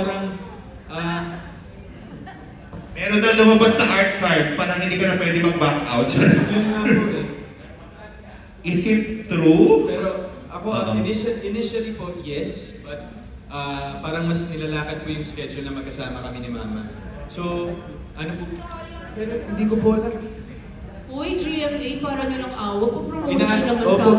parang Meron na lumabas na art card, parang hindi ka na pwede mag-back out. yun nga po eh. Is it true? Pero ako, initially po, yes. But parang mas nilalakad po yung schedule na magkasama kami ni Mama. So, ano po, pero hindi ko po alam. Uy, GMA, para nyo ng awa, papromote Ina- nyo naman Opo.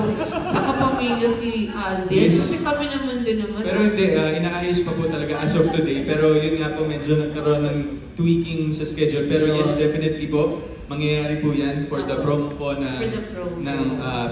sa kapamilya si Alden. Yes. Kasi kami naman din naman. Pero hindi, inaayos pa po talaga as of today. Pero yun nga po, medyo nagkaroon ng tweaking sa schedule. Pero yes, definitely po, mangyayari po yan for the prom po na, For the prom. ng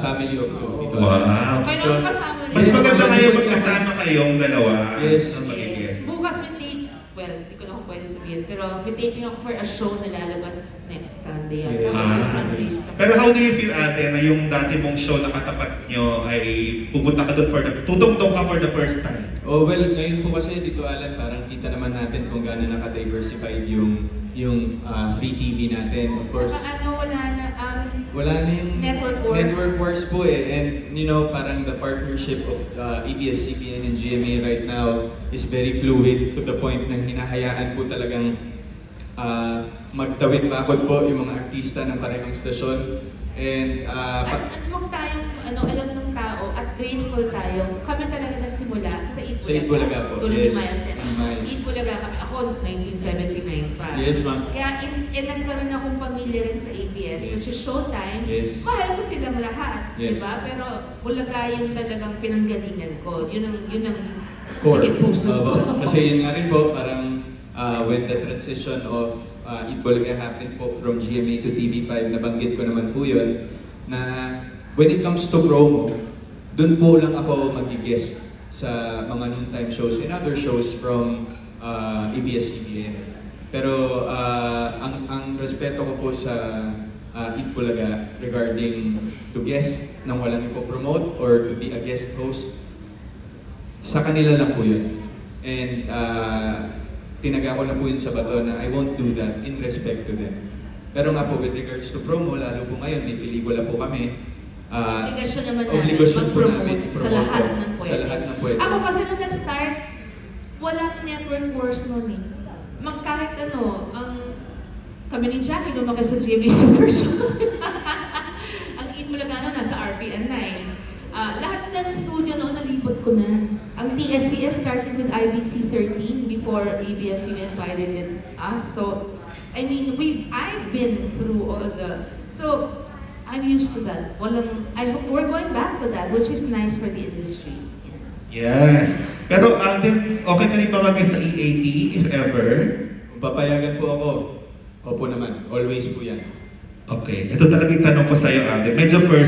Family of Two. Dito. Wow. Kailangan kasama Mas nila. maganda ngayon magkasama kayong dalawa. Yes. Ang magiging. Bukas may tape, well, hindi ko na kung pwede sabihin, pero may taping ako for a show na lalabas next Sunday. Yes. Tapos Sundays. Pero how do you feel, ate, na yung dati mong show na katapat nyo ay pupunta ka doon tutungtong ka for the first time? Oh, well, ngayon po kasi dito, Alan, parang kita naman natin kung gaano naka-diversified yung free TV natin. Of course, Saka wala na yung Network wars. po eh. And you know, parang the partnership of ABS-CBN and GMA right now is very fluid to the point na hinahayaan po talagang magtawid bakod po yung mga artista ng parehong stasyon. And At huwag tayong alam ng tao at grateful tayo. Kami talaga nagsimula sa Eat Sa Eat Bulaga po, Tulad yes. ni Miles. Ni Miles. Eat Bulaga kami. Ako, 1979 pa. yes, ma'am. Kaya nagkaroon akong pamilya rin sa ABS, Yes. which is Showtime. Yes. Mahal ko silang lahat, Yes. diba? Pero Bulaga yung talagang pinanggalingan ko. Yun ang Core. naging puso ko. Kasi yun nga rin po, parang when the transition of Eat Bulaga happened po from GMA to TV5, nabanggit ko naman po yun, na when it comes to promo, dun po lang ako mag-guest sa mga noontime shows and other shows from ABS-CBN. Pero ang respeto ko po sa Eat Bulaga regarding to guest nang walang ipopromote or to be a guest host, sa kanila lang po yun. And tinaga ko na po yun sa bato na I won't do that in respect to them. Pero nga po with regards to promo, lalo po ngayon may pelikula po kami. Obligasyon naman namin Obligasyon po mag-promote namin sa i-promote lahat po. ng pwede. Sa lahat ng pwede. Ako kasi nung nag-start, walang network wars noon eh. Kahit kami ni Jackie lumaki sa GMA Super Show. Ang Eat Bulaga nasa RPN 9. Lahat na ng studio noon, nalipot ko na. Ang TSCS started with IBC 13 before ABS-CBN piloted us. So, I mean, I've been through all so, I'm used to that. We're going back to that, which is nice for the industry. Yeah. Yes. Pero then, okay ka rin ba sa EAT, if ever? Kung papayagan po ako, opo naman. Always po yan. Okay. Ito talaga yung tanong ko sa'yo, ate. Medyo personal.